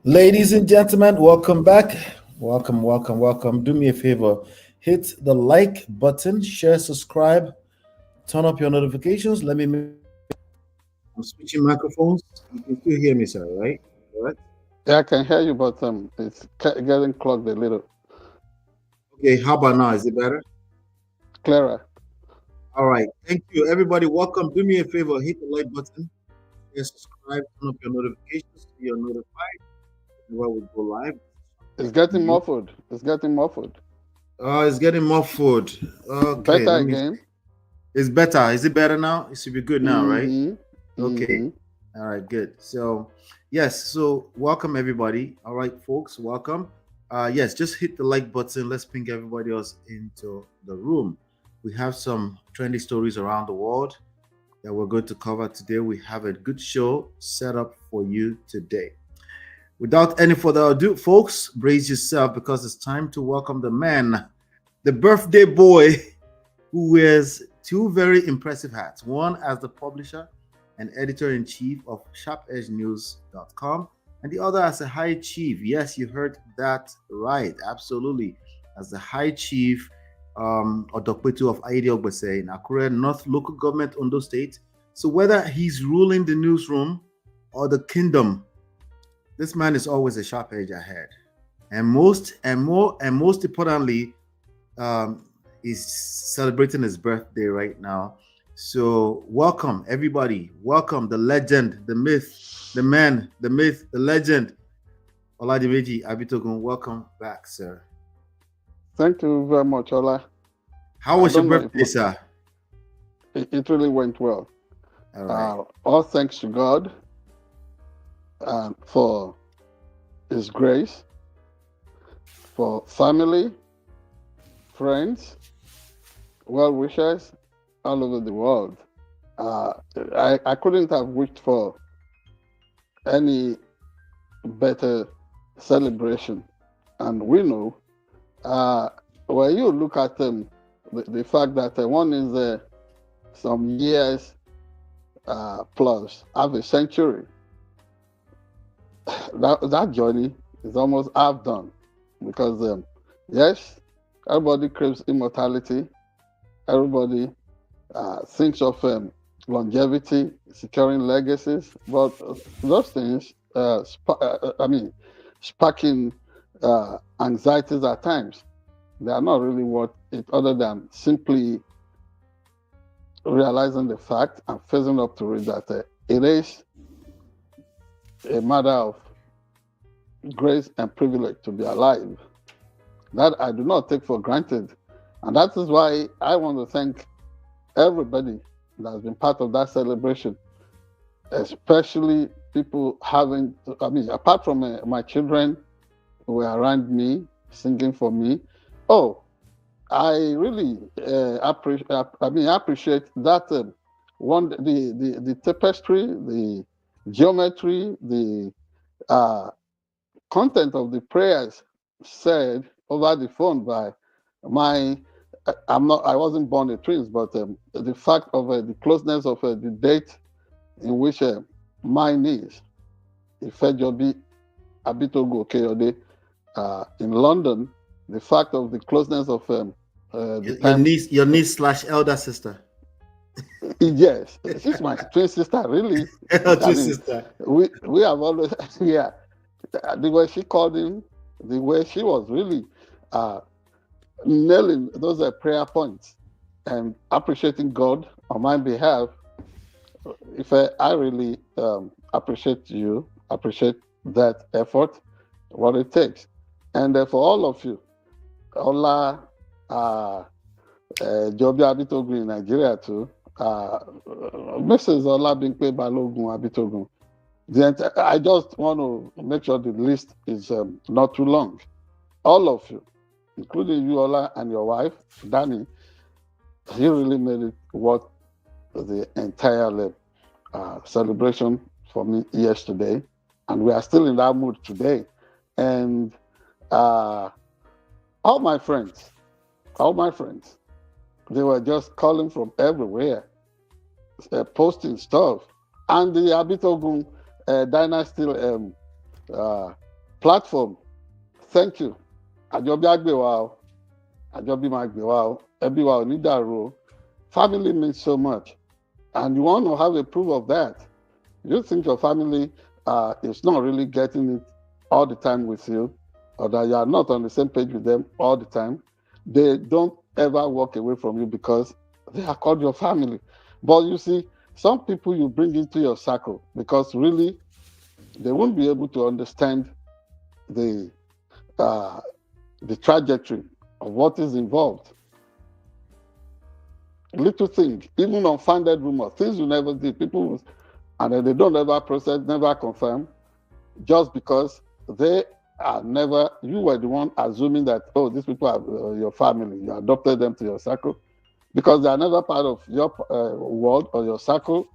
Ladies and gentlemen, welcome back. Welcome. Do me a favor, hit the like button, share, subscribe, turn up your notifications. I'm switching microphones. You can still hear me, sir, right? All right. Yeah, I can hear you, but it's getting clogged a little. Okay, how about now? Is it better? Clearer. All right. Thank you, everybody. Welcome. Do me a favor, hit the like button, share, subscribe, turn up your notifications so you're notified whenever we go live. It's getting muffled. It's getting muffled. It's getting muffled. Okay, Better let me. again. It's better. Is it better now? It should be good now, right? Okay. Mm-hmm. All right, good. So, yes, so welcome everybody. All right, folks, welcome. Yes, just hit the like button. Let's ping everybody else into the room. We have some trendy stories around the world that we're going to cover today. We have a good show set up for you today. Without any further ado, folks, brace yourself because it's time to welcome the man, the birthday boy, who wears two very impressive hats. One as the publisher and editor-in-chief of SharpEdgeNews.com, and the other as a high chief. Yes, you heard that right, absolutely. As the high chief Odokpetu of Aide Ogbese in Akure North Local Government, Ondo State. So whether he's ruling the newsroom or the kingdom, this man is always a sharp edge ahead. And most importantly, he's celebrating his birthday right now. So welcome everybody. Welcome the legend, the myth, the man, the myth, the legend, Oladimeji Abitogun. Welcome back, sir. Thank you very much, Ola. How was your birthday, sir? It really went well. All right. All thanks to God for His grace, for family, friends, well-wishers all over the world. I couldn't have wished for any better celebration. And we know, when you look at the fact that one is some years plus, half a century, that journey is almost half done. Because, yes, everybody craves immortality. Everybody thinks of longevity, securing legacies, but those things, sparking anxieties at times, they are not really worth it, other than simply realizing the fact and facing up to it that it is a matter of grace and privilege to be alive. That I do not take for granted. And that is why I want to thank everybody that has been part of that celebration, especially people apart from my children who were around me, singing for me. Oh, I really appreciate that the tapestry, the geometry, the content of the prayers said over the phone by I wasn't born a twins, but the fact of the closeness of the date in which my niece, Ifejobi Abitogun Okeyode, in London, the fact of the closeness of your niece / elder sister. Yes, she's my twin sister, really. Twin sister. We have always, yeah. The way she called him, the way she was really nailing those prayer points and appreciating God on my behalf. If I really appreciate you, appreciate that effort, what it takes. And for all of you, Ola, Jobi Abitogun in Nigeria too, Mrs. Olabimpe Balogun Abitogun. I just want to make sure the list is not too long. All of you, including you, Ola, and your wife, Danny, you really made it worth the entire celebration for me yesterday. And we are still in that mood today. And all my friends, they were just calling from everywhere, posting stuff. And the Abitogun dynasty platform. Thank you. Àjọbí àgbèwà o, àjọbí máa gbèwà o, ẹbí wa ò ní dàrú o. Family means so much, and you want to have a proof of that. You think your family is not really getting it all the time with you, or that you are not on the same page with them all the time. They don't ever walk away from you because they are called your family. But you see, some people you bring into your circle because really they won't be able to understand the trajectory of what is involved. Little things, even unfounded rumors, things you never did, people will, and then they don't ever process, never confirm, just because they are never, you were the one assuming that, oh, these people are your family, you adopted them to your circle, because they are never part of your world or your circle,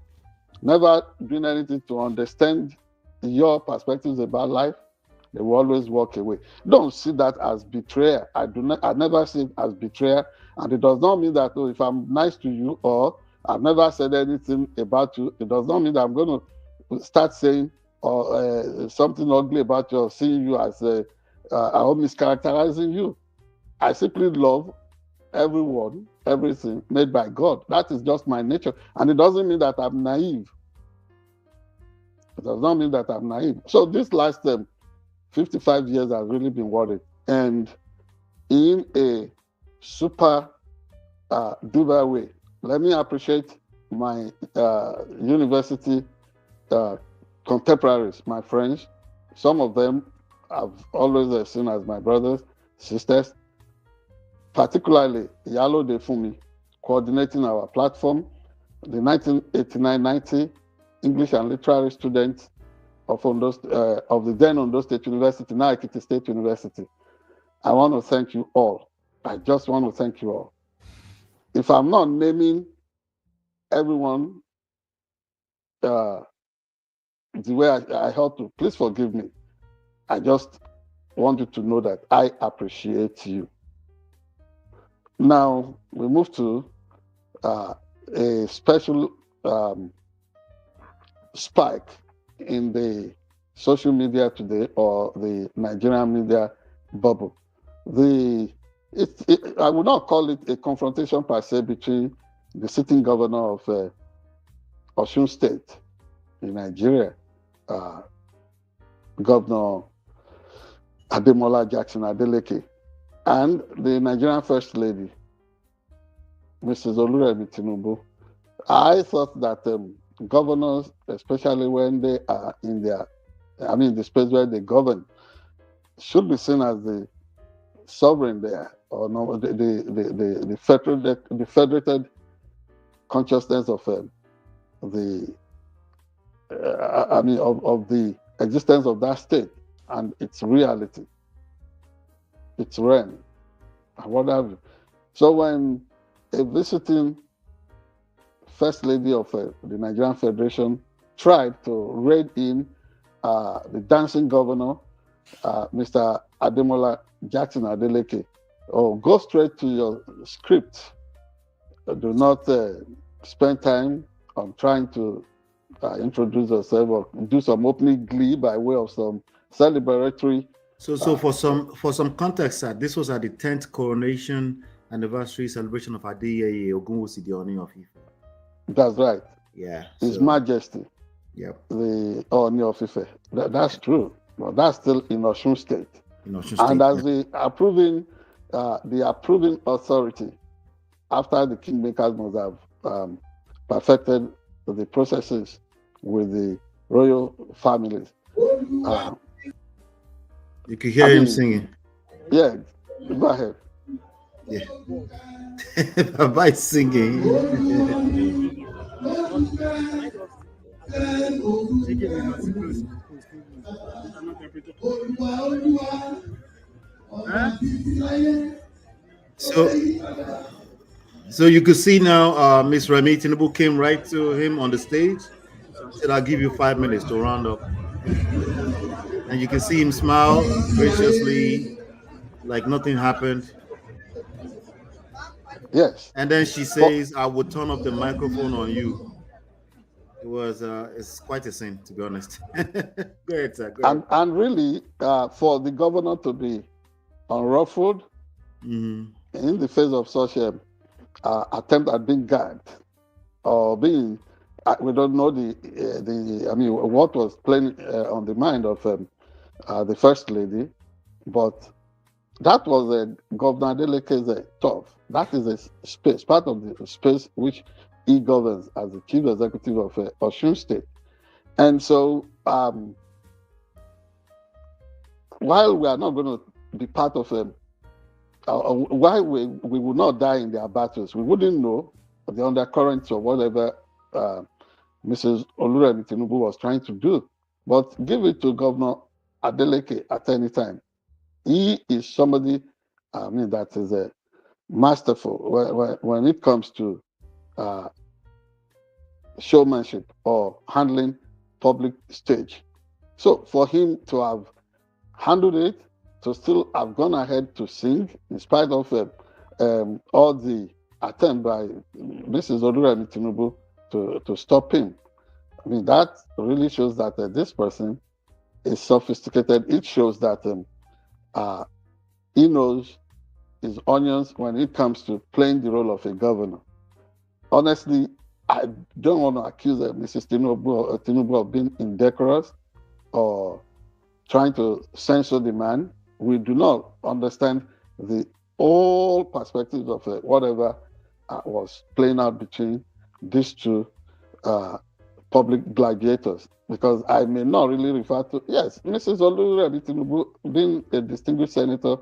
never doing anything to understand your perspectives about life. They will always walk away. Don't see that as betrayal. I never see it as betrayal. And it does not mean that, oh, if I'm nice to you or I've never said anything about you, it does not mean that I'm going to start saying something ugly about you or seeing you as or mischaracterizing you. I simply love everyone, everything made by God. That is just my nature. And it doesn't mean that I'm naive. It does not mean that I'm naive. So this last 55 years I've really been worried. And in a super duper way, let me appreciate my university contemporaries, my friends. Some of them I've always seen as my brothers, sisters, particularly Yalo Defumi, coordinating our platform, the 1989-90 English and Literary students of the then Ondo State University, now Ekiti State University. I want to thank you all. I just want to thank you all. If I'm not naming everyone the way I help to, please forgive me. I just want you to know that I appreciate you. Now we move to a special spike in the social media today, or the Nigerian media bubble. I would not call it a confrontation per se between the sitting governor of Osun State in Nigeria, Governor Ademola Jackson Adeleke, and the Nigerian First Lady, Mrs. Oluremi Tinubu. I thought that governors, especially when they are in the space where they govern, should be seen as the sovereign there, or no, the federated consciousness of of the existence of that state and its reality, its reign, and what have you. So when a visiting First Lady of the Nigerian Federation tried to raid in the dancing governor, Mr. Ademola Jackson Adeleke, go straight to your script. Do not spend time on trying to introduce yourself or do some opening glee by way of some celebratory. So for some context, sir, this was at the 10th coronation anniversary celebration of Adeyeye Ogunwusi, the Oni of Ife. That's right. Yeah. His Majesty. Yep. The Oni of Ife. That's true. But that's still in Osun State. And as the approving authority, after the kingmakers must have perfected the processes with the royal families. You could hear him singing. Yeah, go ahead. Yeah. By singing. So you could see now Miss Remi Tinubu came right to him on the stage, said, I'll give you 5 minutes to round up. And you can see him smile graciously, like nothing happened. Yes. And then she says, I will turn up the microphone on you. it's quite a sin, to be honest. Go ahead, sir. Go ahead. And really, for the governor to be unruffled Mm-hmm. in the face of such a attempt at being gagged or being, we don't know what was playing on the mind of the first lady, but that was Governor Adeleke's tough. That is a space, part of the space which he governs as the chief executive of Osun State. And so, while we are not going to be part of why we would not die in their battles, we wouldn't know the undercurrents or whatever Mrs. Oluremi Tinubu was trying to do. But give it to Governor Adeleke at any time. He is somebody, that is a masterful when it comes to showmanship or handling public stage. So for him to have handled it, to still have gone ahead to sing, in spite of all the attempt by Mrs. Oluremi Tinubu to stop him, that really shows that this person is sophisticated. It shows that he knows his onions when it comes to playing the role of a governor. Honestly, I don't want to accuse Mrs. Tinubu of being indecorous or trying to censor the man. We do not understand the whole perspectives of whatever was playing out between these two public gladiators, because I may not really refer to, yes, Mrs. Oluremi Tinubu, being a distinguished senator,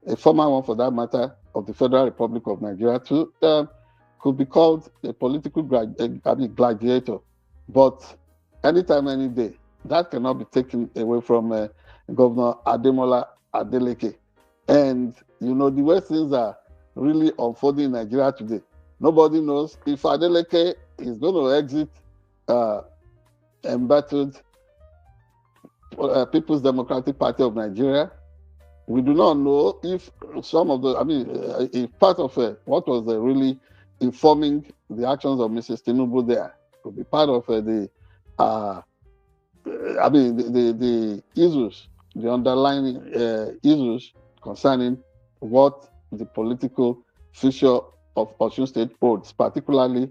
a former one for that matter, of the Federal Republic of Nigeria, too, could be called a political gladiator. But anytime, any day, that cannot be taken away from Governor Ademola Adeleke. And, the way things are really unfolding in Nigeria today, nobody knows if Adeleke is going to exit embattled People's Democratic Party of Nigeria. We do not know if some of the, if part of what was really informing the actions of Mrs. Tinubu there could be part of the issues, the underlying issues concerning what the political future of Osun State holds, particularly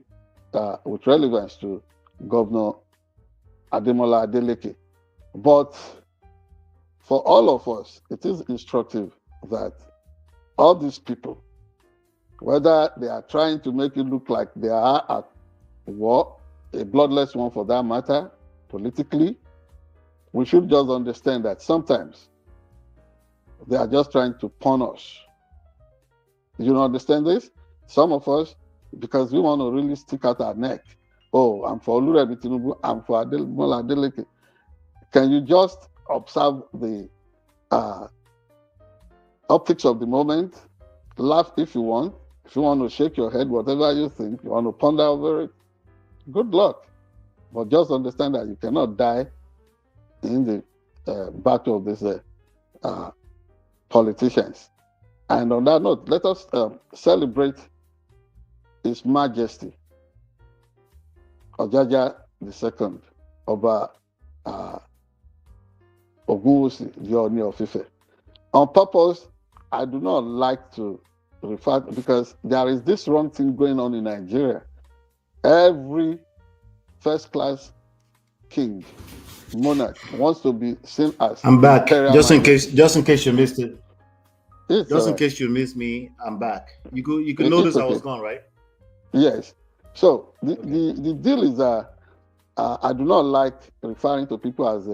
with relevance to Governor Ademola Adeleke. But for all of us, it is instructive that all these people, whether they are trying to make it look like they are at war, a bloodless one for that matter, politically, we should just understand that sometimes they are just trying to punish. You don't understand this? Some of us, because we want to really stick out our neck. Oh, I'm for Oluremi Tinubu, I'm for Ademola Adeleke. Can you just observe the optics of the moment? Laugh if you want. If you want to shake your head, whatever you think, you want to ponder over it, good luck. But just understand that you cannot die in the battle of these politicians. And on that note, let us celebrate His Majesty Ojaja II, Oba Ogunwusi, the Ooni of Ife. On purpose, I do not like to refer to, because there is this wrong thing going on in Nigeria. Every first-class king, monarch, wants to be seen as I'm back. Just in case you missed it. In case you missed me, I'm back. You could notice okay. I was gone, right? Yes. So the deal is that I do not like referring to people as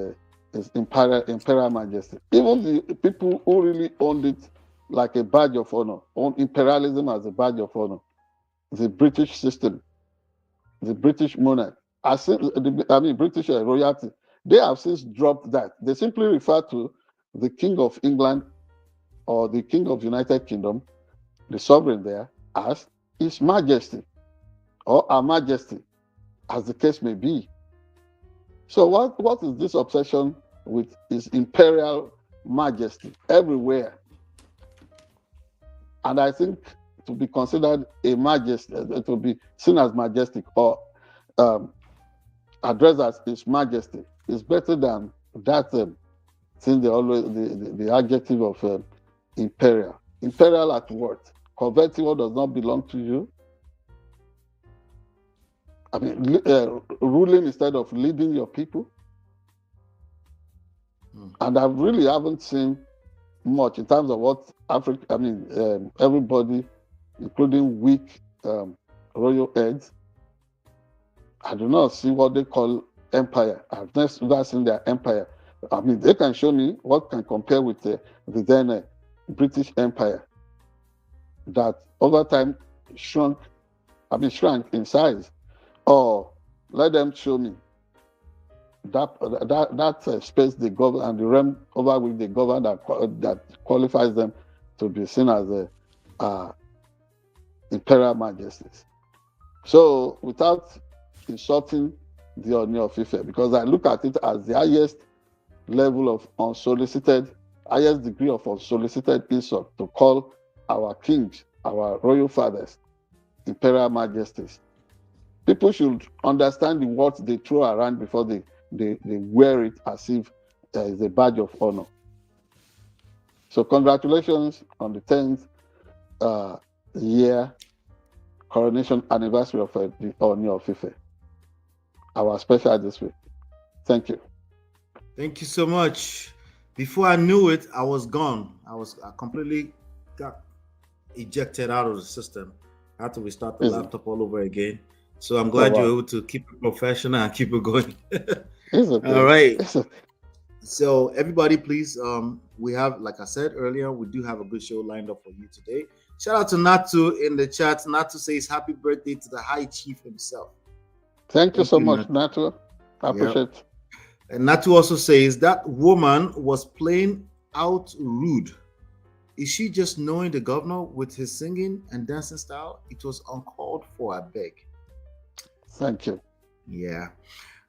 imperial majesty. Even the people who really owned it like a badge of honor, own imperialism as a badge of honor, the British system, the British monarch, British royalty, they have since dropped that. They simply refer to the King of England or the King of United Kingdom, the sovereign there, as His Majesty or Her Majesty, as the case may be. So what is this obsession with His Imperial Majesty everywhere? And I think to be considered a majesty, to be seen as majestic or addressed as His Majesty. It's better than that since they always the adjective of imperial. Imperial at what? Coveting what does not belong to you. I mean, ruling instead of leading your people. And I really haven't seen much in terms of what Africa. I mean, everybody, including weak royal heads. I do not see what they call empire. I've never seen their empire. I mean, they can show me what can compare with the then British Empire that over time shrunk in size. Or let them show me that space they govern and the realm over which they govern that qualifies them to be seen as imperial majesties. So without insulting the Oni of Ife, because I look at it as the highest level of highest degree of unsolicited insult to call our kings, our royal fathers, imperial majesties. People should understand the words they throw around before they wear it as if it's a badge of honor. So congratulations on the 10th year coronation anniversary of the Oni of Ife, our special this week. Thank you. Thank you so much. Before I knew it, I was gone. I completely got ejected out of the system. I had to restart the laptop all over again. So I'm glad you're able to keep it professional and keep it going. Okay. All right. So everybody, please, we have, like I said earlier, we do have a good show lined up for you today. Shout out to Natu in the chat. Natu says happy birthday to the High Chief himself. Thank you so much, Natu. I appreciate it. And Natu also says that woman was playing out rude. Is she just knowing the governor with his singing and dancing style? It was uncalled for, I beg. Thank you. Yeah.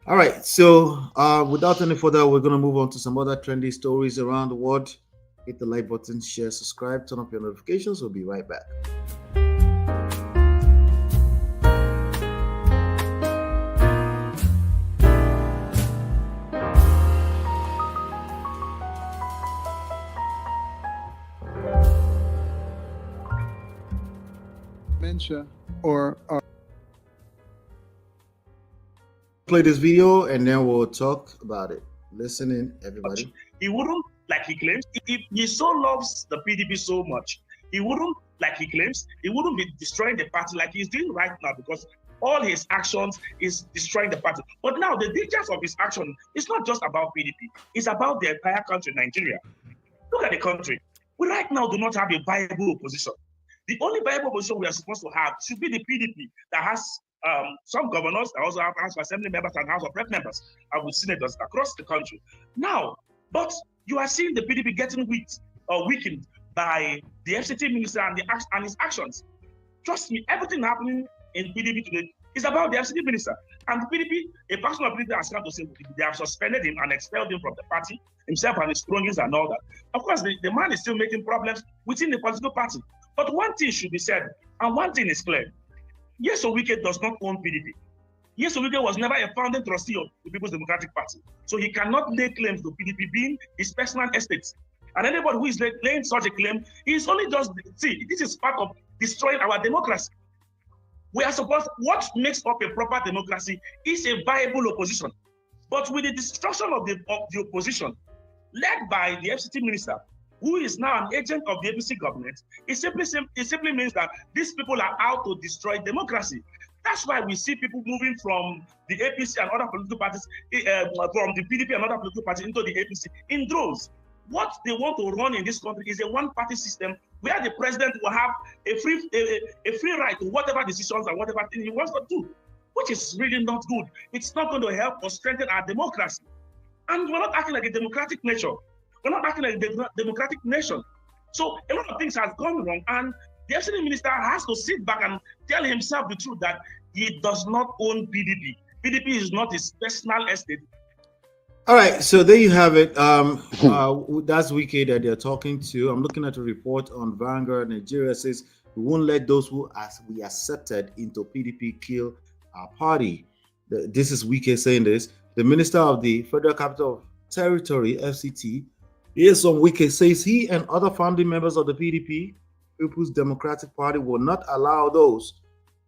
All right. So without any further, we're going to move on to some other trendy stories around the world. Hit the like button, share, subscribe, turn up your notifications. We'll be right back. Dementia or play this video and then we'll talk about it. Listen in, everybody. He wouldn't, like he claims, if he so loves the PDP so much, he wouldn't, like he claims, he wouldn't be destroying the party like he's doing right now, because all his actions is destroying the party. But now the dangers of his action is not just about PDP, it's about the entire country, Nigeria. Look at the country. We right now do not have a viable opposition. The only viable opposition we are supposed to have should be the PDP that has some governors, that also have House of Assembly members and House of Rep members, and with senators across the country. Now, but you are seeing the PDP getting weakened by the FCT minister and his actions. Trust me, everything happening in PDP today is about the FCT minister. And the PDP, a person of PDP has come to say they have suspended him and expelled him from the party, himself and his cronies and all that. Of course, the man is still making problems within the political party. But one thing should be said, and one thing is clear. Yes, WIKE does not own PDP. Yes, WIKE was never a founding trustee of the People's Democratic Party. So he cannot lay claims to PDP being his personal estate. And anybody who is laying such a claim is only just, see, this is part of destroying our democracy. We are supposed, what makes up a proper democracy is a viable opposition. But with the destruction of the opposition, led by the FCT minister, who is now an agent of the APC government, it simply means that these people are out to destroy democracy. That's why we see people moving from the APC and other political parties, from the PDP and other political parties into the APC in droves. What they want to run in this country is a one-party system where the president will have a free right to whatever decisions and whatever thing he wants to do, which is really not good. It's not going to help or strengthen our democracy. And we're not acting like a democratic nation. We're not acting like a democratic nation. So a lot of things have gone wrong, and the FCT minister has to sit back and tell himself the truth that he does not own PDP. PDP is not his personal estate. All right, so there you have it. That's WIKE that they're talking to. I'm looking at a report on Vanguard. Nigeria says we won't let those who we accepted into PDP kill our party. This is WIKE saying this. The Minister of the Federal Capital Territory, FCT, here's some WIKE says he and other founding members of the PDP, People's Democratic Party, will not allow those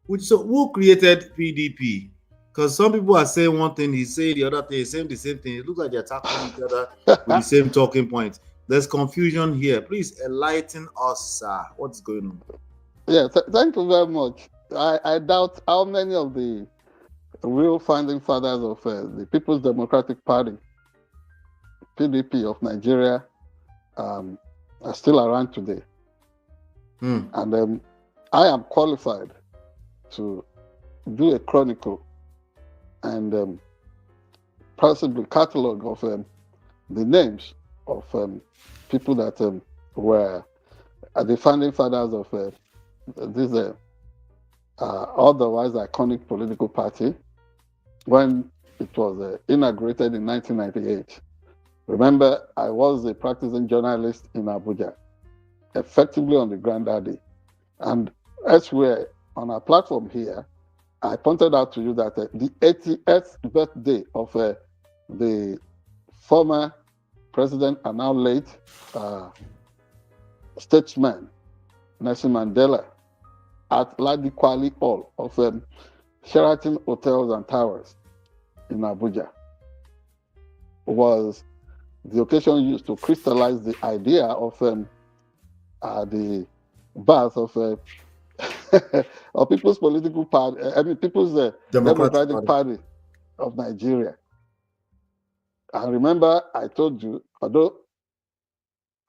who created PDP. Because some people are saying one thing, he's saying the other thing, he's saying the same thing. It looks like they're tackling each other with the same talking points. There's confusion here. Please enlighten us, sir. What's going on? Yeah, thank you very much. I doubt how many of the real founding fathers of the People's Democratic Party, PDP of Nigeria, are still around today. And I am qualified to do a chronicle and possibly catalog of the names of people that were the founding fathers of this otherwise iconic political party when it was inaugurated in 1998. Remember, I was a practicing journalist in Abuja, effectively on the granddaddy. And elsewhere on our platform here, I pointed out to you that the 80th birthday of the former president and now late statesman, Nelson Mandela, at Ladi Kwali Hall of Sheraton Hotels and Towers in Abuja was the occasion used to crystallize the idea of the birth of of People's Political Party, People's Democratic Party of Nigeria. And remember, I told you, although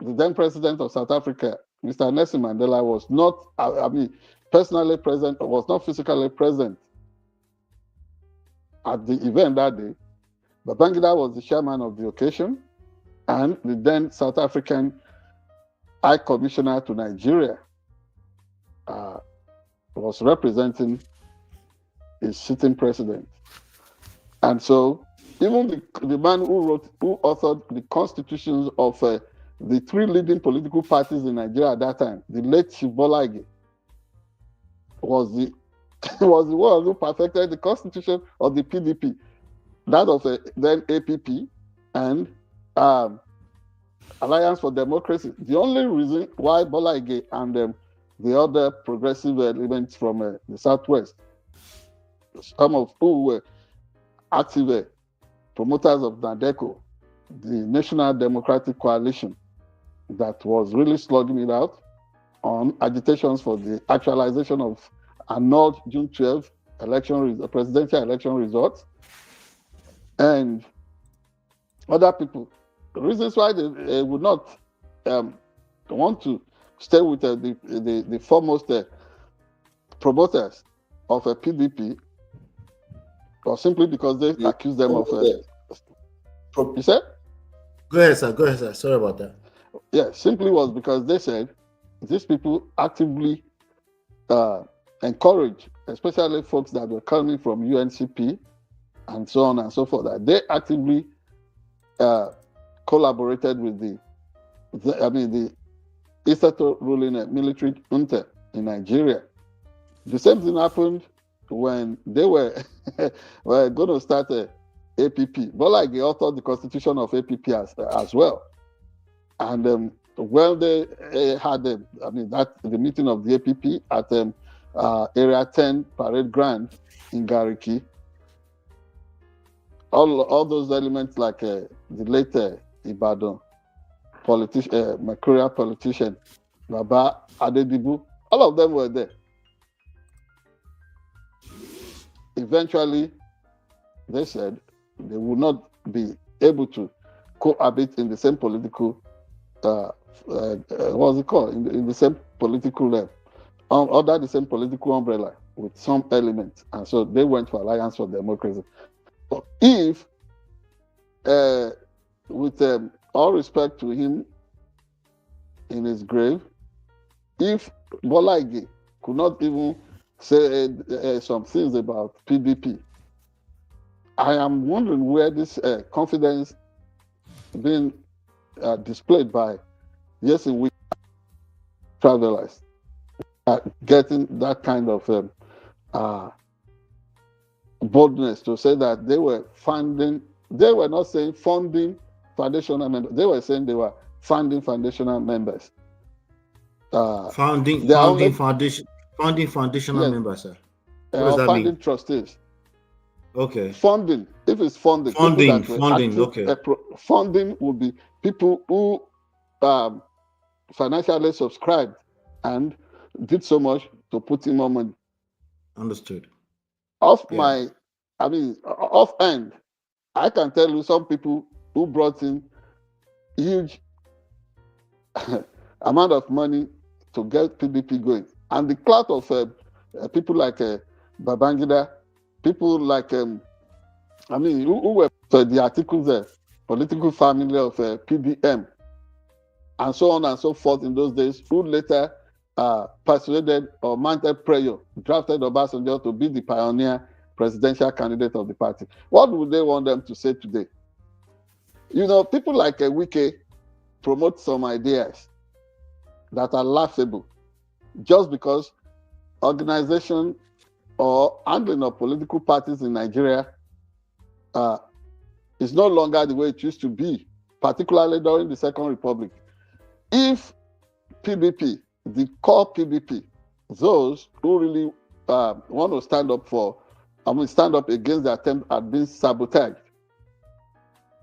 the then president of South Africa, Mr. Nelson Mandela, was not, personally present, was not physically present at the event that day, Babangida was the chairman of the occasion, and the then South African High Commissioner to Nigeria was representing his sitting president. And so even the man who authored the constitutions of the three leading political parties in Nigeria at that time, the late Chief Bola Ige, was the one who perfected the constitution of the PDP, that of then APP and Alliance for Democracy. The only reason why Bola Ige and the other progressive elements from the Southwest, some of who were active promoters of NADECO, the National Democratic Coalition, that was really slugging it out on agitations for the actualization of annulled June 12 presidential election results, and other people. The reasons why they would not want to stay with the foremost promoters of a PDP was simply because they accused them of. You said? Go ahead, sir. Sorry about that. Yeah, simply was because they said these people actively encourage, especially folks that were coming from UNCP and so on and so forth, that they actively collaborated with the Isato ruling military junta in Nigeria. The same thing happened when they were going to start APP. Bola Ige authored the constitution of APP as well. And when they had the meeting of the APP at Area 10 Parade Ground in Gariki, all those elements like the late Ibadan Mercurial politician, Baba Adedibu, all of them were there. Eventually, they said they would not be able to cohabit in the same political, what's it called? In the same political, under the same political umbrella with some elements. And so they went for Alliance for Democracy. But if, with all respect to him in his grave, if Bola Ige could not even say some things about PDP, I am wondering where this confidence being displayed by WIKE travelers getting that kind of boldness to say that they were funding. They were not saying funding foundational members. They were saying they were funding foundational members. Founding foundational Yes, members, sir. What does that funding mean? trustees. Okay. Funding, if it's funding, people that were active, okay. Funding would be people who financially subscribed and did so much to put in more money. Understood. Offhand, I can tell you some people who brought in huge amount of money to get PDP going. And the clout of people like Babangida, people like, who were the articles there, political family of PDM, and so on and so forth in those days, who later persuaded or mounted prayer, drafted Obasanjo to be the pioneer presidential candidate of the party. What would they want them to say today? People like WIKE promote some ideas that are laughable just because organization or handling of political parties in Nigeria is no longer the way it used to be, particularly during the Second Republic. If PDP, the core PDP, those who really want to stand up against the attempt at being sabotaged,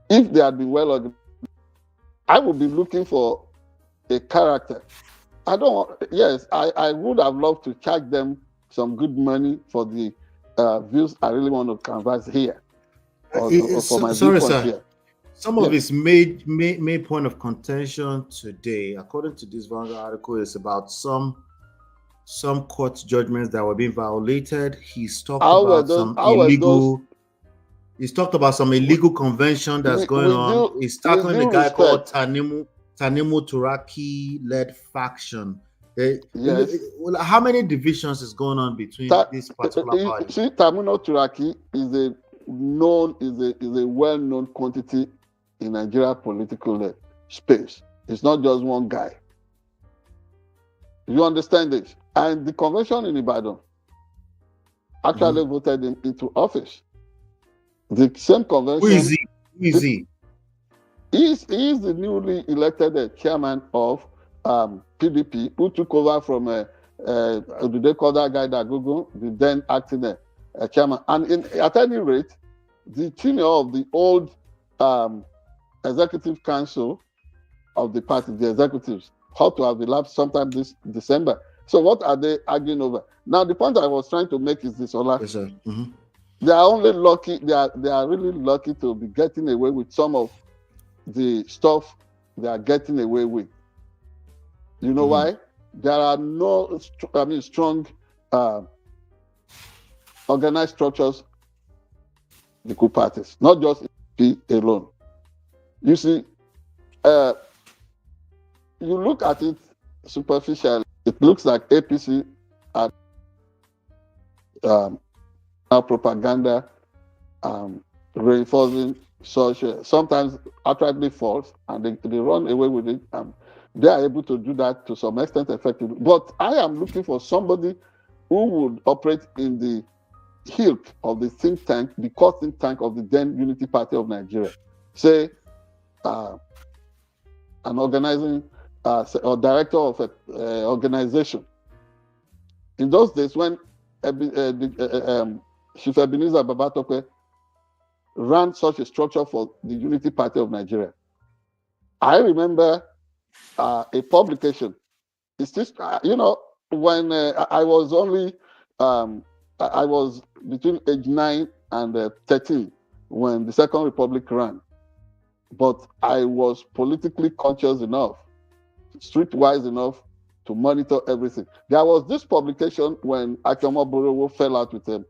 if they had been well organized, I would be looking for a character. I would have loved to charge them some good money for the views I really want to canvass here. For my sorry, sir. Here. Some of his main point of contention today, according to this Vanguard article, is about some court judgments that were being violated. He's talked about some illegal convention that's going on. He's tackling a guy called Tanimu Turaki-led faction. Yes. How many divisions is going on between this particular party? See, Tanimu Turaki is a well-known quantity in Nigeria political space. It's not just one guy. You understand this? And the convention in Ibadan actually voted him into office. The same convention. Who is he? He is the newly elected chairman of PDP, who took over from do they call that guy Dagogo, the then acting chairman. And at any rate, the tenure of the old executive council of the party, the executives, ought to have elapsed sometime this December. So what are they arguing over? Now, the point I was trying to make is this, Ola. Yes, sir. Mm-hmm. They are only lucky. They are really lucky to be getting away with some of the stuff they are getting away with. You know why? There are no, strong organized structures in the coup parties, not just P alone. You see, you look at it superficially, it looks like APC are propaganda, reinforcing such, sometimes outrightly false, and they run away with it. They are able to do that to some extent effectively. But I am looking for somebody who would operate in the hilt of the think tank, the core think tank of the then Unity Party of Nigeria. Say, an organizing or director of an organization. In those days, when Chief Ebenezer Babatope ran such a structure for the Unity Party of Nigeria, I remember a publication. It's just, when I was only, I was between age 9 and 13 when the Second Republic ran. But I was politically conscious enough, streetwise enough to monitor everything. There was this publication when Akiomo Borowo fell out with the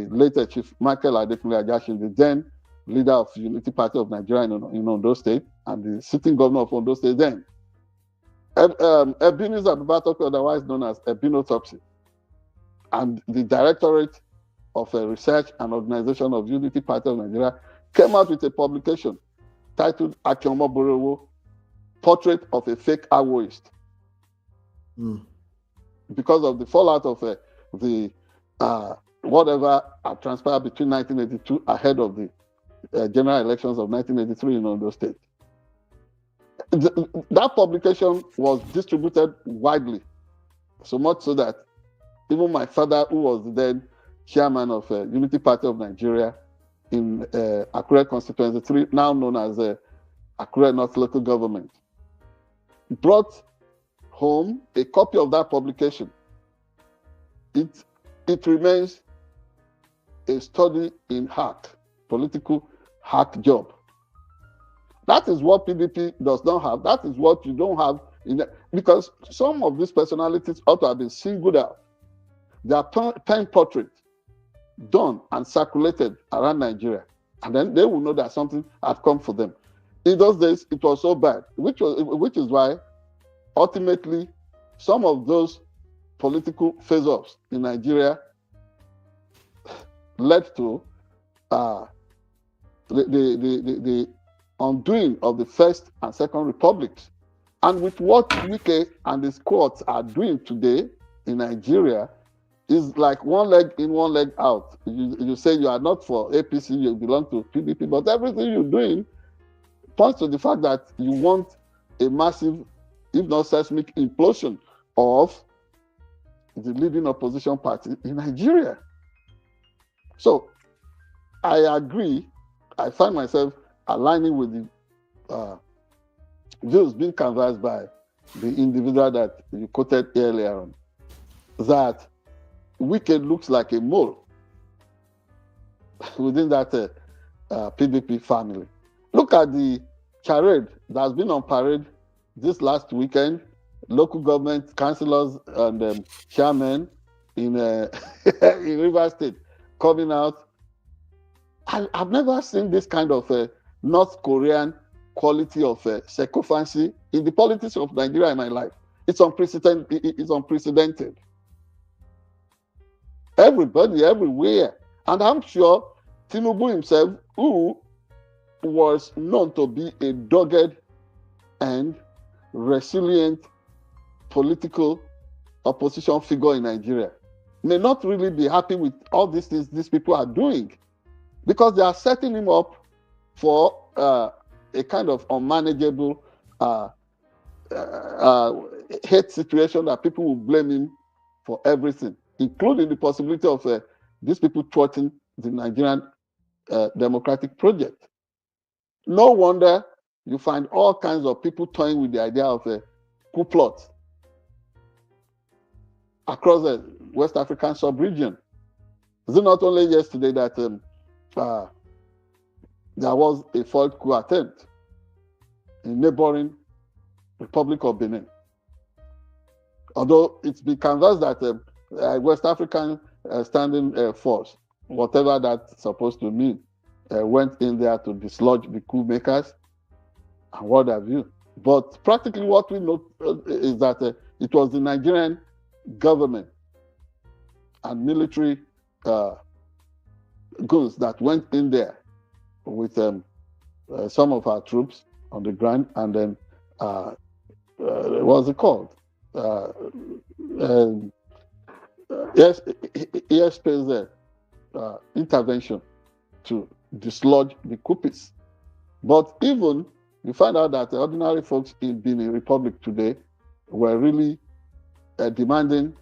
later Chief Michael Adekunle Ajashin, the then leader of the Unity Party of Nigeria in Ondo State, and the sitting governor of Ondo State then. Ebenezer Abitogun, otherwise known as Ebinotopsy, and the Directorate of Research and Organization of Unity Party of Nigeria came out with a publication titled Akiomo Borowo, Portrait of a Fake Awoist. Because of the fallout of the whatever had transpired between 1982 ahead of the general elections of 1983 in Ondo State. That publication was distributed widely, so much so that even my father, who was then chairman of Unity Party of Nigeria in Akure Constituency 3, now known as Akure North Local Government, brought home a copy of that publication. It remains a study in hack, political hack job. That is what PDP does not have. That is what you don't have because some of these personalities ought to have been singled out. Their pen portrait done and circulated around Nigeria, and then they will know that something had come for them. In those days, it was so bad, which is why ultimately some of those political face-offs in Nigeria led to the undoing of the First and Second Republics. And with what WIKE and his courts are doing today in Nigeria, is like one leg in, one leg out. You say you are not for APC, you belong to PDP, but everything you're doing points to the fact that you want a massive, if not seismic, implosion of the leading opposition party in Nigeria. So I agree. I find myself aligning with the views being canvassed by the individual that you quoted earlier on, that WIKE looks like a mole within that PDP family. Look at the charade that's been on parade this last weekend. Local government councillors and chairmen in in Rivers State coming out. I've never seen this kind of North Korean quality of sycophancy in the politics of Nigeria in my life. It's unprecedented. It's unprecedented. Everybody, everywhere. And I'm sure Tinubu himself, who was known to be a dogged and resilient political opposition figure in Nigeria, may not really be happy with all these things these people are doing, because they are setting him up for a kind of unmanageable hate situation that people will blame him for everything, including the possibility of these people thwarting the Nigerian democratic project. No wonder you find all kinds of people toying with the idea of a coup plot across the West African sub-region. Is it not only yesterday that there was a failed coup attempt in neighboring Republic of Benin? Although it's been canvassed that West African standing force, whatever that's supposed to mean, went in there to dislodge the coup makers and what have you. But practically what we know is that it was the Nigerian government and military goons that went in there with some of our troops on the ground, and then what's it called? Airspace intervention to dislodge the coupists. But even you find out that the ordinary folks in Benin Republic today were really demanding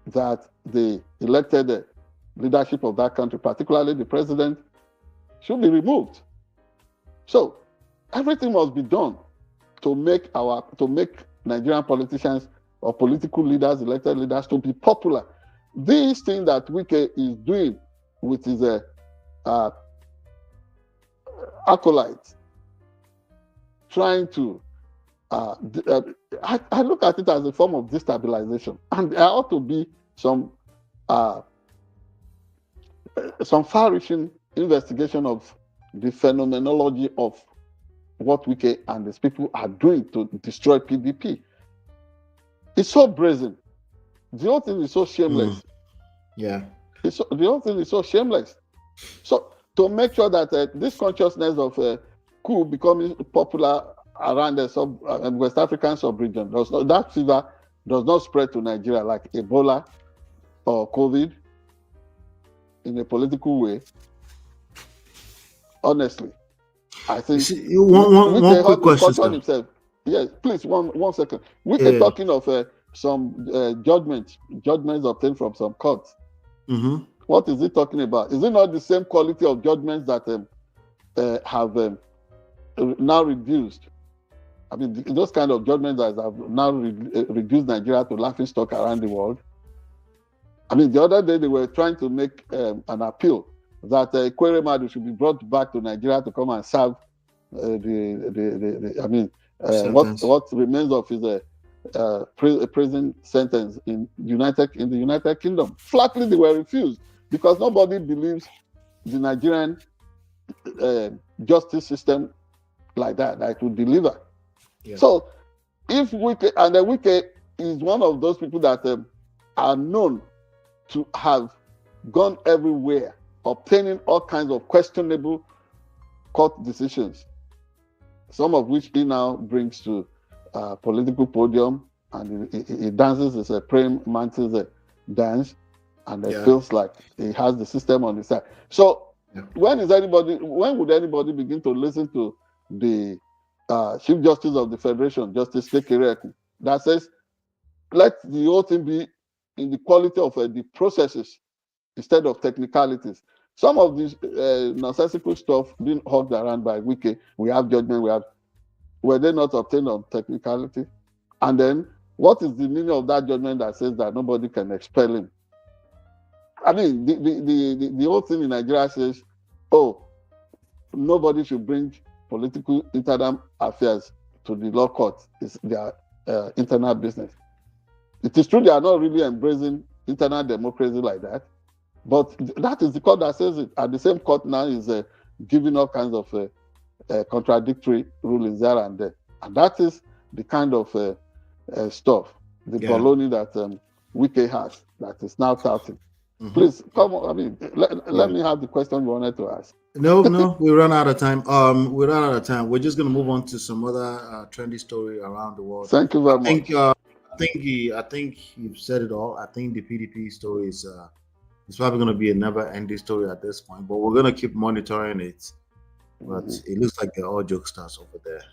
that the elected leadership of that country, particularly the president, should be removed. So everything must be done to make Nigerian politicians or political leaders, elected leaders, to be popular. This thing that WIKE is doing with his acolytes, trying to I look at it as a form of destabilization, and there ought to be some far-reaching investigation of the phenomenology of what WIKE and these people are doing to destroy PDP. It's so brazen. The whole thing is so shameless. Yeah. The whole thing is so shameless. So to make sure that this consciousness of coup becoming popular around the West African sub-region, that fever does not spread to Nigeria like Ebola or COVID. in a political way, honestly, I think one quick question, sir. Himself. Yes, please, one second. Talking of some judgments obtained from some courts. Mm-hmm. What is he talking about? Is it not the same quality of judgments that have now reduced? I mean, those kind of judgments that have now reduced Nigeria to laughingstock around the world. I mean, the other day they were trying to make an appeal that Madu should be brought back to Nigeria to come and serve what remains of his prison sentence in the United Kingdom. Flatly, they were refused because nobody believes the Nigerian justice system like that will deliver. Yeah. So, if WIKE, and WIKE is one of those people that are known to have gone everywhere, obtaining all kinds of questionable court decisions, some of which he now brings to political podium, and he dances as a praying mantis dance, and it feels like he has the system on his side. So when would anybody begin to listen to the Chief Justice of the Federation, Justice Kekereekun, that says, let the whole thing be in the quality of the processes instead of technicalities? Some of this nonsensical stuff being hugged around by WIKE, we have judgment, were they not obtained on technicality? And then, what is the meaning of that judgment that says that nobody can expel him? I mean, the whole thing in Nigeria says, nobody should bring political internal affairs to the law court. It's their internal business. It is true they are not really embracing internal democracy like that, but that is the court that says it. And the same court now is giving all kinds of contradictory rulings there and there. And that is the kind of stuff, the baloney that WIKE has, that is now touting. Mm-hmm. Please, come on. I mean, let me have the question you wanted to ask. No, we run out of time. We're just going to move on to some other trendy story around the world. Thank you very much. I think you've said it all. I think the PDP story is probably going to be a never-ending story at this point, but we're going to keep monitoring it. But it looks like they're all jokesters over there.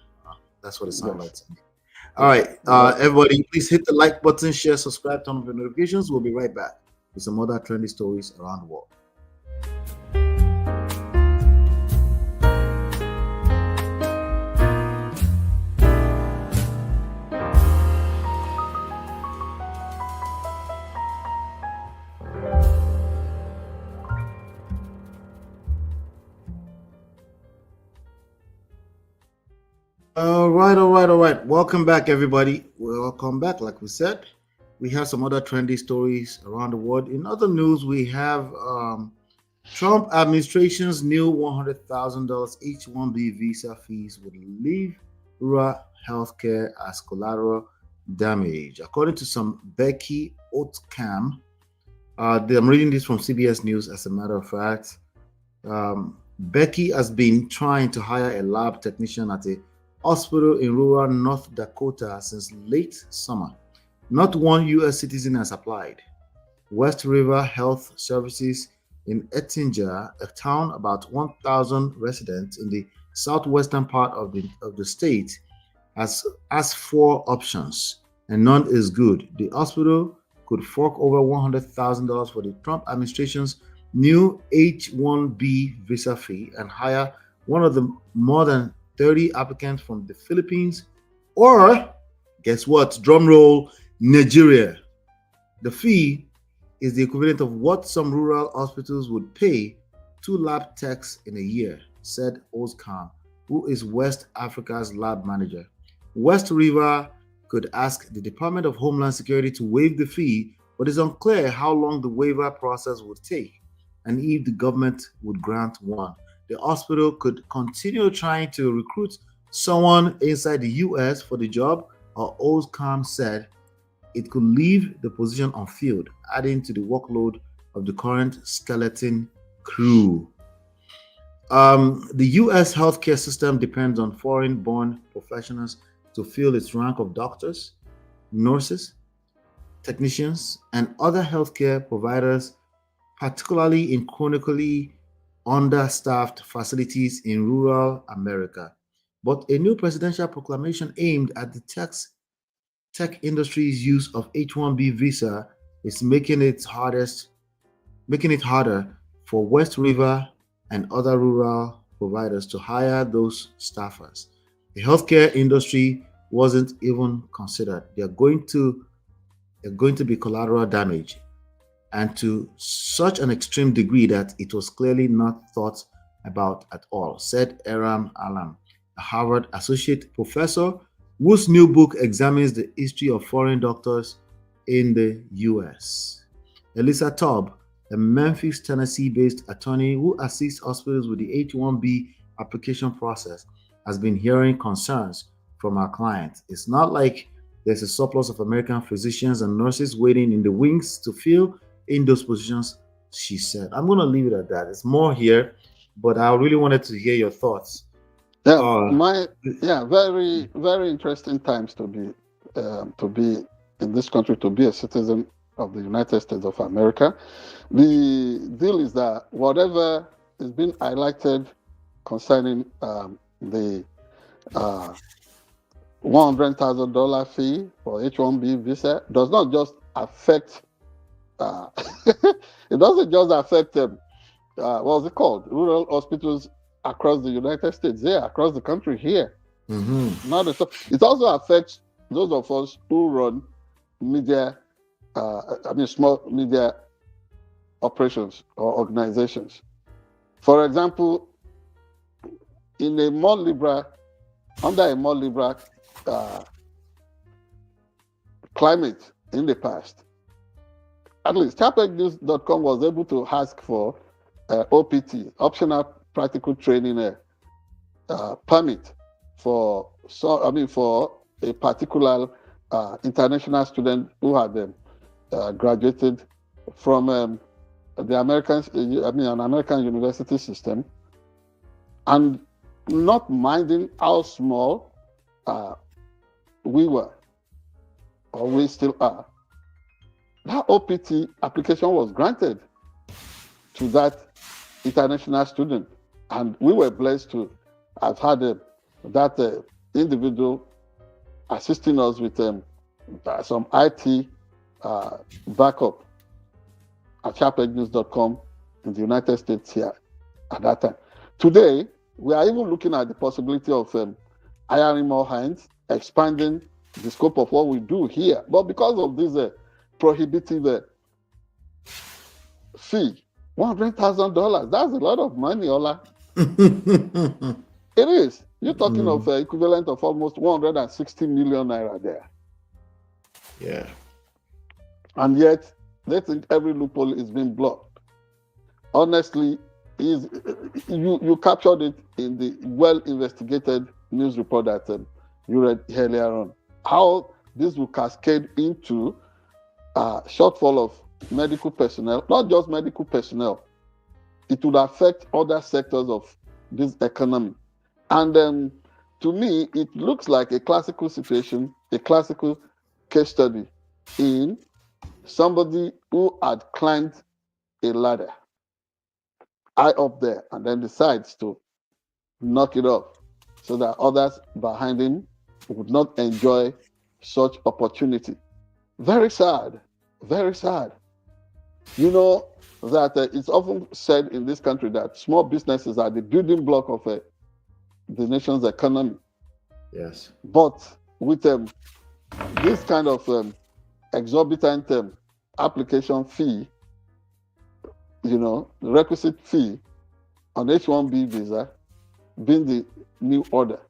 That's what it sounds like to me. All right, everybody, please hit the like button, share, subscribe, turn on the notifications. We'll be right back with some other trendy stories around the world. All right. Welcome back, everybody. Welcome back. Like we said, we have some other trendy stories around the world. In other news, we have Trump administration's new $100,000 H-1B visa fees would leave rural healthcare as collateral damage. According to some Becky Oatkam, I'm reading this from CBS News, as a matter of fact. Becky has been trying to hire a lab technician at a hospital in rural North Dakota since late summer. Not one U.S. citizen has applied. West River Health Services in Ettinger, a town about 1,000 residents in the southwestern part of the state, has 4 options, and none is good. The hospital could fork over $100,000 for the Trump administration's new H-1B visa fee and hire one of the more than 30 applicants from the Philippines, or guess what? Drum roll, Nigeria. The fee is the equivalent of what some rural hospitals would pay 2 lab techs in a year, said Ozkan, who is West Africa's lab manager. West River could ask the Department of Homeland Security to waive the fee, but it's unclear how long the waiver process would take and if the government would grant one. The hospital could continue trying to recruit someone inside the U.S. for the job, or Ozkan said it could leave the position unfilled, adding to the workload of the current skeleton crew. The U.S. healthcare system depends on foreign-born professionals to fill its rank of doctors, nurses, technicians, and other healthcare providers particularly in chronically understaffed facilities in rural America. But a new presidential proclamation aimed at the tech industry's use of H-1B visa is making it harder for West River and other rural providers to hire those staffers. The healthcare industry wasn't even considered. They're going to be collateral damage, and to such an extreme degree that it was clearly not thought about at all, said Aram Alam, a Harvard associate professor whose new book examines the history of foreign doctors in the US. Elisa Taub, a Memphis, Tennessee based attorney who assists hospitals with the H-1B application process, has been hearing concerns from our clients. It's not like there's a surplus of American physicians and nurses waiting in the wings to fill in those positions, she said. I'm going to leave it at that. It's more here, but I really wanted to hear your thoughts. Very, very interesting times to be in this country, to be a citizen of the United States of America. The deal is that whatever is being highlighted concerning the $100,000 fee for H-1B visa does not just affect. It doesn't just affect what's it called? Rural hospitals across the United States, across the country here. Mm-hmm. It also affects those of us who run media, small media operations or organizations. For example, under a more liberal climate in the past, at least SharpEdgeNewsTV.com was able to ask for OPT, optional practical training permit for a particular international student who had graduated from an American university system, and not minding how small we were, or we still are. That OPT application was granted to that international student, and we were blessed to have had that individual assisting us with some IT backup at SharpEdgeNewsTV.com in the United States here at that time. Today, we are even looking at the possibility of hiring more hands, expanding the scope of what we do here. But because of this prohibitive fee, $100,000, that's a lot of money, Ola. It is. You're talking of equivalent of almost 160 million naira there. Yeah. And yet, they think every loophole is being blocked. Honestly, you captured it in the well-investigated news report that you read earlier on. How this will cascade into a shortfall of medical personnel, not just medical personnel. It would affect other sectors of this economy. And to me, it looks like a classical situation, a classical case study in somebody who had climbed a ladder high up there and then decides to knock it off so that others behind him would not enjoy such opportunity. Very sad, very sad. You know that it's often said in this country that small businesses are the building block of the nation's economy. Yes. But with this kind of exorbitant application fee, the requisite fee on H-1B visa being the new order,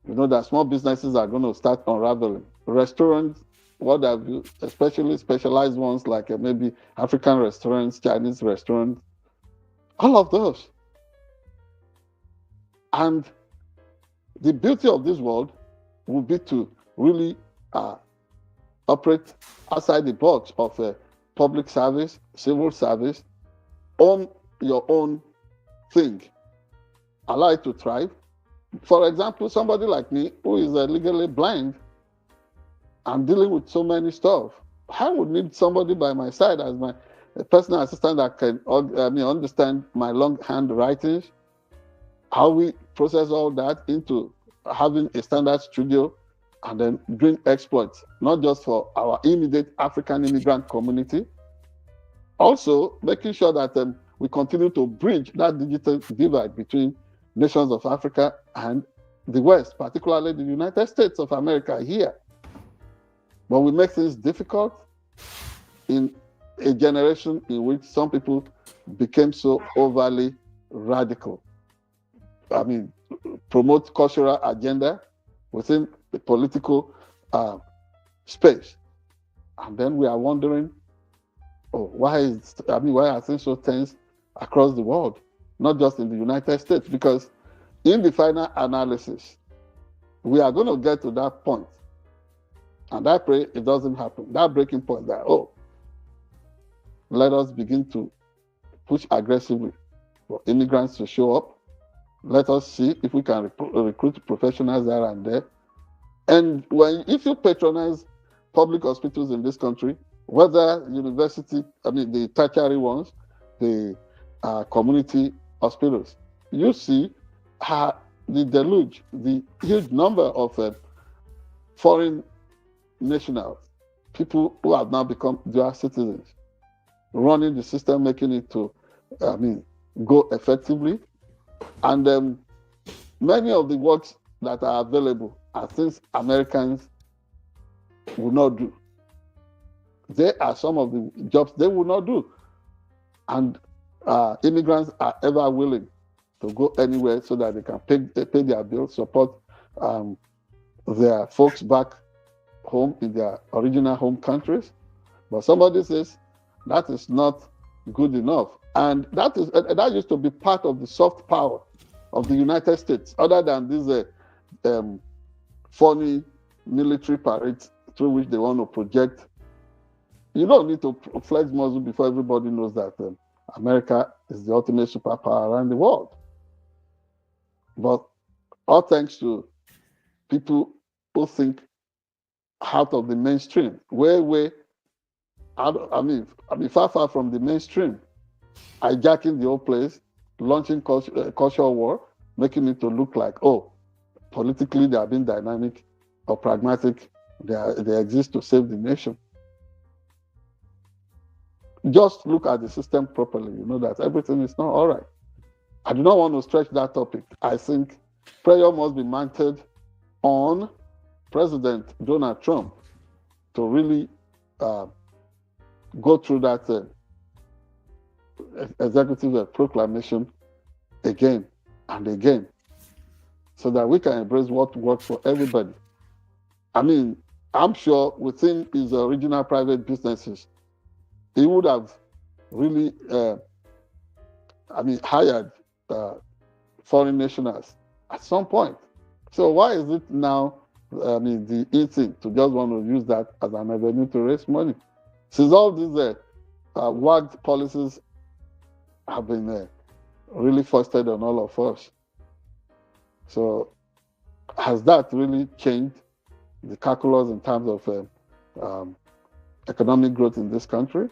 that small businesses are going to start unraveling. Restaurants, what have you, especially specialized ones like maybe African restaurants, Chinese restaurants, all of those. And the beauty of this world would be to really operate outside the box of public service, civil service, own your own thing, allow it to thrive. For example, somebody like me who is legally blind, I'm dealing with so many stuff. I would need somebody by my side as a personal assistant that can understand my longhand writings, how we process all that into having a standard studio and then doing exploits, not just for our immediate African immigrant community, also making sure that we continue to bridge that digital divide between nations of Africa and the West, particularly the United States of America here. But we make things difficult in a generation in which some people became so overly radical. I mean, promote cultural agenda within the political space. And then we are wondering, why are things so tense across the world, not just in the United States? Because in the final analysis, we are going to get to that point. And I pray it doesn't happen. That breaking point that, let us begin to push aggressively for immigrants to show up. Let us see if we can recruit professionals there and there. And if you patronize public hospitals in this country, whether university, the tertiary ones, the community hospitals, you see the deluge, the huge number of foreign nationals, people who have now become dual citizens, running the system, making it to, go effectively. And many of the works that are available are things Americans will not do. They are some of the jobs they will not do. And immigrants are ever willing to go anywhere so that they can pay their bills, support their folks back home in their original home countries. But somebody says that is not good enough. And that used to be part of the soft power of the United States, other than these funny military parades through which they want to project. You don't need to flex muscle before everybody knows that America is the ultimate superpower around the world. But all thanks to people who think out of the mainstream, far from the mainstream, hijacking the whole place, launching cultural war, making it to look like, politically they are being dynamic or pragmatic, they exist to save the nation. Just look at the system properly, you know that everything is not all right. I do not want to stretch that topic. I think prayer must be mounted on President Donald Trump to really go through that executive proclamation again and again, so that we can embrace what works for everybody. I'm sure within his original private businesses, he would have really hired foreign nationals at some point. So why is it now the easy to just want to use that as an avenue to raise money? Since all these WIKE policies have been really foisted on all of us. So has that really changed the calculus in terms of economic growth in this country?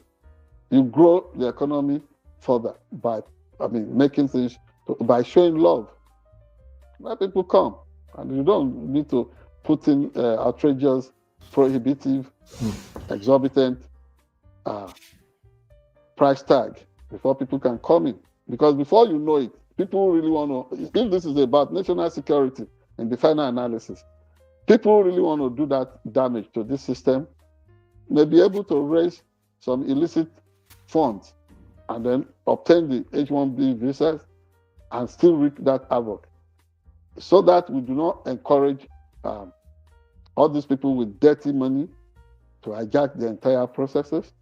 You grow the economy further by making things, by showing love. Let people come. And you don't need to put in outrageous, prohibitive, exorbitant price tag before people can come in. Because before you know it, people really want to, if this is about national security in the final analysis, people really want to do that damage to this system, may be able to raise some illicit funds and then obtain the H-1B visas and still wreak that havoc. So that we do not encourage all these people with dirty money to hijack the entire processes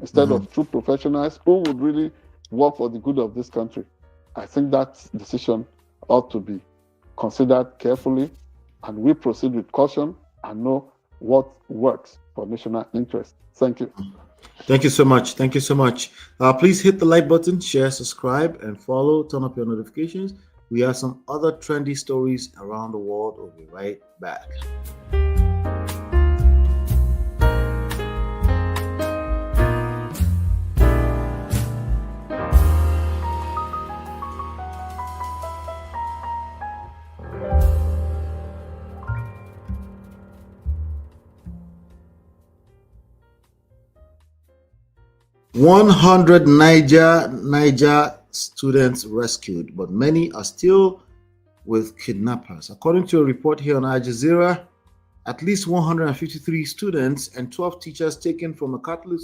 instead of true professionals who would really work for the good of this country. I think that decision ought to be considered carefully, and we proceed with caution and know what works for national interest. Thank you. Thank you so much. Thank you so much. Please hit the like button, share, subscribe, and follow. Turn up your notifications. We have some other trendy stories around the world. We'll be right back. 100 Niger students rescued, but many are still with kidnappers. According to a report here on Al Jazeera, at least 153 students and 12 teachers taken from a Catholic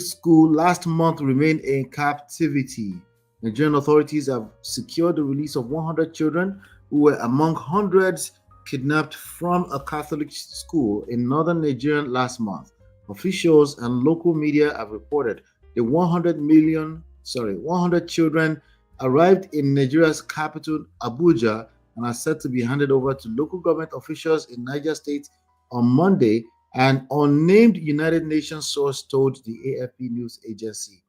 school last month remain in captivity. Nigerian authorities have secured the release of 100 children who were among hundreds kidnapped from a Catholic school in northern Nigeria last month. Officials and local media have reported the 100 children arrived in Nigeria's capital, Abuja, and are said to be handed over to local government officials in Niger State on Monday, an unnamed United Nations source told the AFP news agency.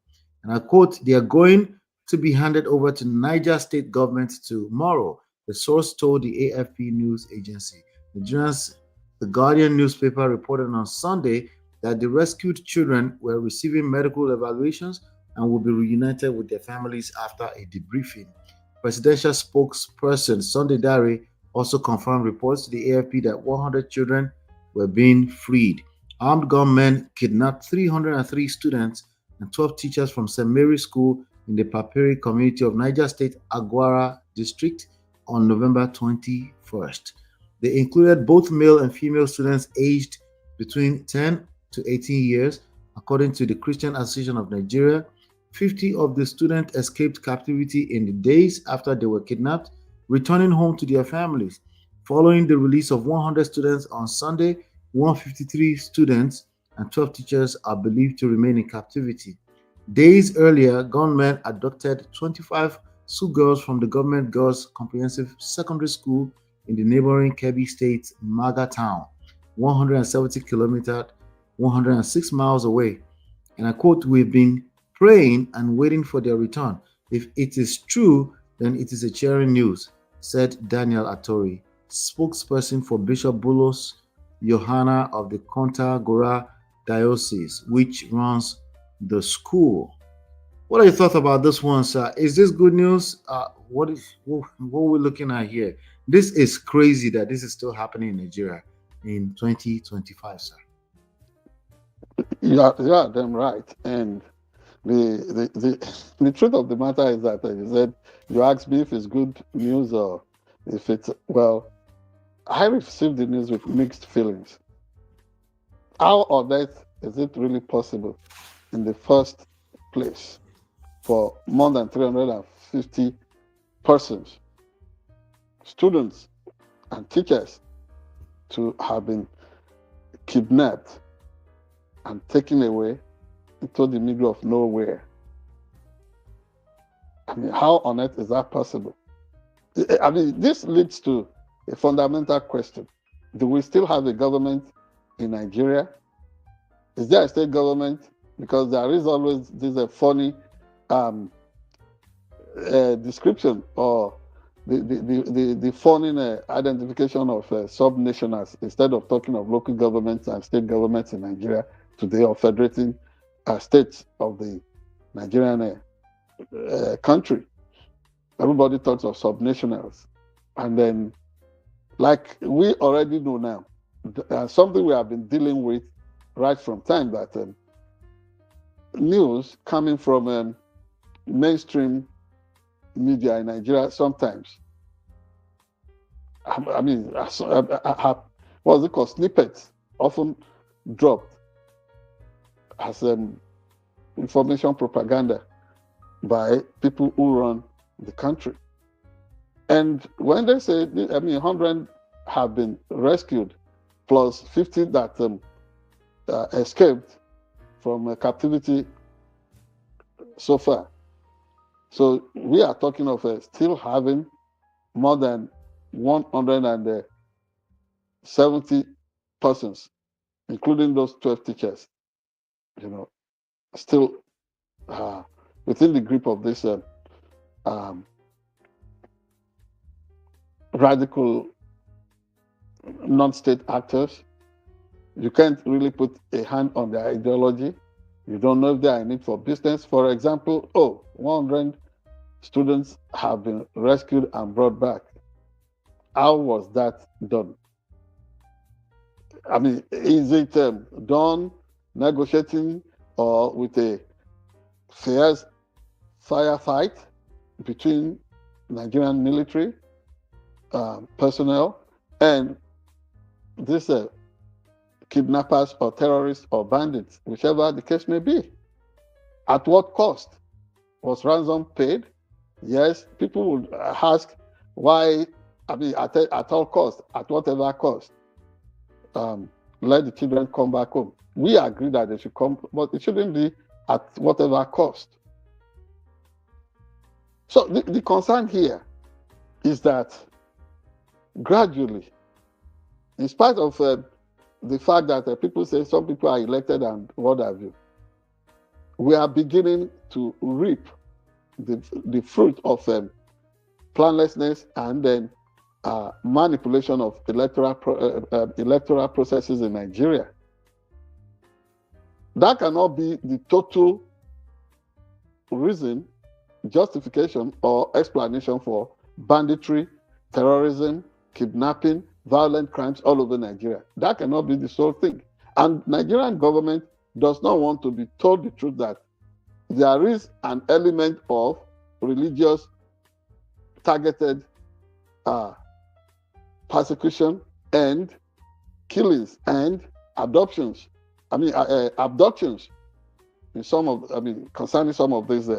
And I quote, "They are going to be handed over to Niger State government tomorrow," the source told the AFP news agency. The Guardian newspaper reported on Sunday that the rescued children were receiving medical evaluations and will be reunited with their families after a debriefing. Presidential spokesperson Sunday Dare also confirmed reports to the AFP that 100 children were being freed. Armed gunmen kidnapped 303 students and 12 teachers from St. Mary's School in the Papiri community of Niger State, Agwara district on November 21st. They included both male and female students aged between 10 to 18 years. According to the Christian Association of Nigeria, 50 of the students escaped captivity in the days after they were kidnapped, returning home to their families. Following the release of 100 students on Sunday, 153 students and 12 teachers are believed to remain in captivity. Days earlier, gunmen abducted 25 schoolgirls from the government girls' comprehensive secondary school in the neighboring Kebbi State, Maga town, 170 kilometers, 106 miles away. And I quote, "We've been praying and waiting for their return. If it is true, then it is a cheering news," said Daniel Atori, spokesperson for Bishop Bulos Yohana of the Konta Gora Diocese, which runs the school. What are your thoughts about this one, sir? Is this good news? What we're looking at here? This is crazy that this is still happening in Nigeria in 2025, sir. Yeah, damn right. And the truth of the matter is that you said, you asked me if it's good news or if it's, well, I received the news with mixed feelings. How on earth is it really possible in the first place for more than 350 persons, students and teachers, to have been kidnapped and taken away into the middle of nowhere? I mean, how on earth is that possible? I mean, this leads to a fundamental question. Do we still have a government in Nigeria? Is there a state government? Because there is always this funny description or the funny identification of sub-nationals instead of talking of local governments and state governments in Nigeria today, or federating states of the Nigerian country. Everybody talks of sub-nationals. And then, like we already know now, something we have been dealing with right from time, that news coming from mainstream media in Nigeria sometimes, I mean, what's it called? Snippets often dropped as information propaganda by people who run the country. And when they say, 100 have been rescued, plus 50 that escaped from captivity so far. So we are talking of still having more than 170 persons, including those 12 teachers, still within the grip of this radical non-state actors. You can't really put a hand on their ideology. You don't know if they are in it for business. For example, 100 students have been rescued and brought back. How was that done? I mean, is it done negotiating or with a fierce firefight between Nigerian military personnel and these kidnappers or terrorists or bandits, whichever the case may be. At what cost? Was ransom paid? Yes, people would ask why, at all cost, at whatever cost, let the children come back home. We agree that they should come, but it shouldn't be at whatever cost. So the concern here is that gradually, in spite of the fact that people say some people are elected and what have you, we are beginning to reap the fruit of planlessness and then manipulation of electoral processes in Nigeria. That cannot be the total reason, justification, or explanation for banditry, terrorism, kidnapping, violent crimes all over Nigeria. That cannot be the sole thing. And Nigerian government does not want to be told the truth that there is an element of religious targeted persecution and killings and abductions in concerning some of these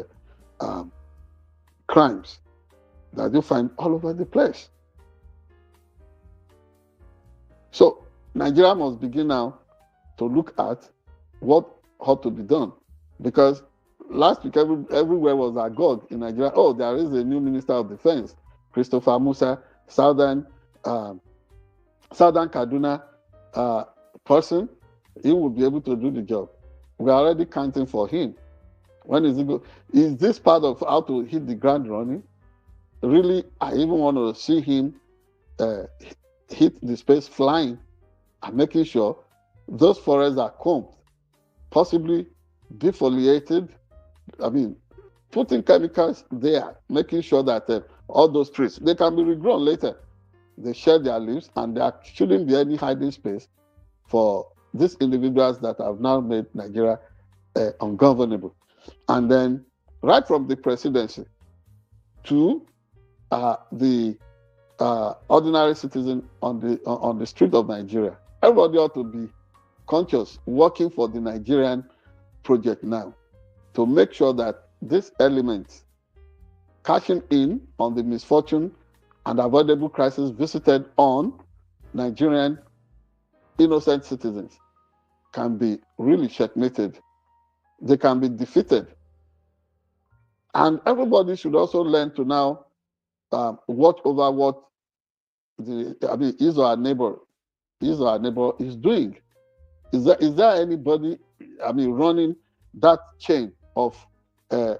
crimes that you find all over the place. So Nigeria must begin now to look at what ought to be done, because last week everywhere was agog in Nigeria. Oh, there is a new Minister of Defense, Christopher Musa, Southern Kaduna person. He will be able to do the job. We're already counting for him. When is he go? Is this part of how to hit the ground running? Really, I even want to see him hit the space flying and making sure those forests are combed, possibly defoliated. Putting chemicals there, making sure that all those trees, they can be regrown later. They shed their leaves, and there shouldn't be any hiding space for these individuals that have now made Nigeria ungovernable. And then, right from the presidency to the ordinary citizen on the street of Nigeria, everybody ought to be conscious, working for the Nigerian project now, to make sure that these elements cashing in on the misfortune and avoidable crisis visited on Nigerian innocent citizens can be really checkmated. They can be defeated. And everybody should also learn to now watch over what his or her neighbor is doing. Is there anybody running that chain of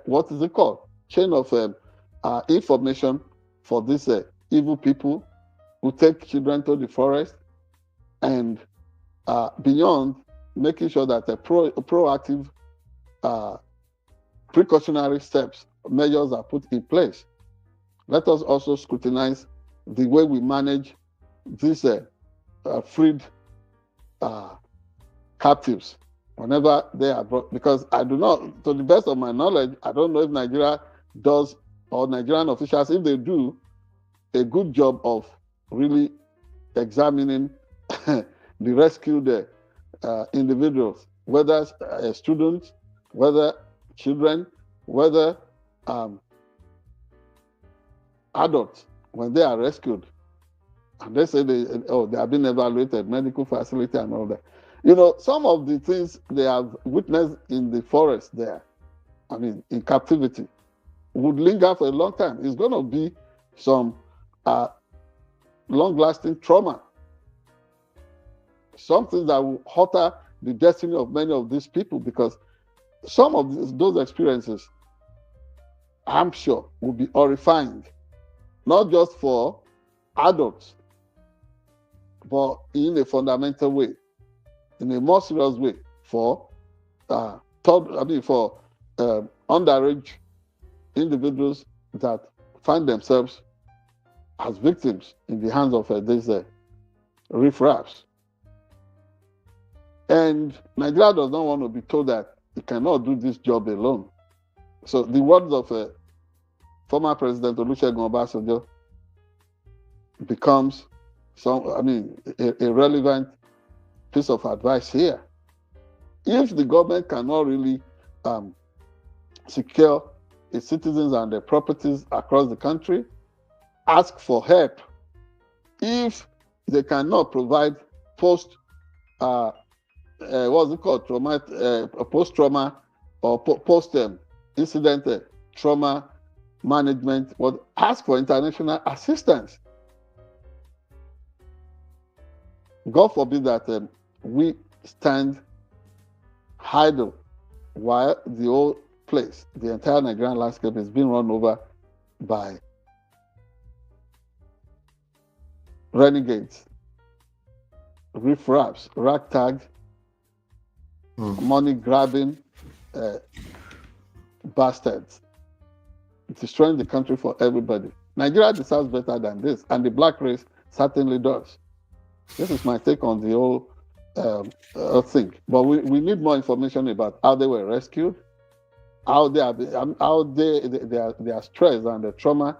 what is it called? Chain of information for these evil people who take children to the forest, and beyond, making sure that proactive precautionary measures are put in place. Let us also scrutinize the way we manage these freed captives whenever they are brought, because I do not, to the best of my knowledge, I don't know if Nigeria does, or Nigerian officials, if they do a good job of really examining the rescued individuals, whether students, whether children, whether adults, when they are rescued. And they say they have been evaluated, medical facility and all that. Some of the things they have witnessed in the forest there, in captivity, would linger for a long time. It's going to be some long-lasting trauma, something that will alter the destiny of many of these people, because some of those experiences, I'm sure, will be horrifying, not just for adults, but in a fundamental way, in a more serious way for underage individuals that find themselves as victims in the hands of these riffraffs. And Nigeria does not want to be told that He cannot do this job alone. So the words of former President Olusegun Obasanjo becomes a relevant piece of advice here. If the government cannot really secure its citizens and their properties across the country, ask for help. If they cannot provide post-trauma or post-incident trauma management, but ask for international assistance. God forbid that we stand idle while the whole place, the entire Nigerian landscape, is being run over by renegades, riffraffs, ragtag, money-grabbing bastards, destroying the country for everybody. Nigeria deserves better than this, and the black race certainly does. This is my take on the whole thing. But we need more information about how they were rescued, how their stress and the trauma,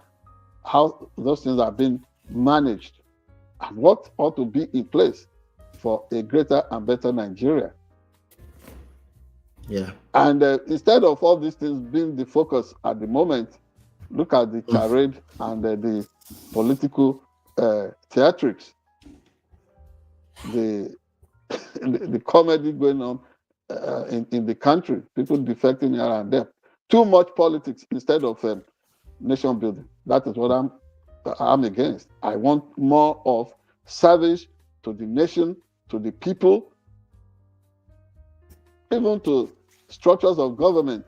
how those things have been managed, and what ought to be in place for a greater and better Nigeria. Yeah. And instead of all these things being the focus at the moment, look at the charade and the political theatrics, the comedy going on in the country, people defecting here and there. Too much politics instead of nation building. That is what I'm against. I want more of service to the nation, to the people, even to structures of government,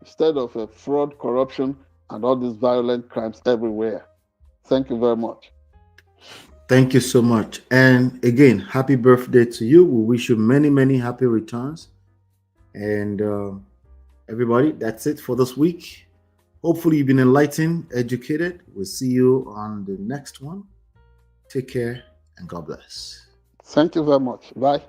instead of fraud, corruption, and all these violent crimes everywhere. Thank you very much. Thank you so much. And again, happy birthday to you. We wish you many, many happy returns. And everybody, that's it for this week. Hopefully you've been enlightened, educated. We'll see you on the next one. Take care and God bless. Thank you very much. Bye.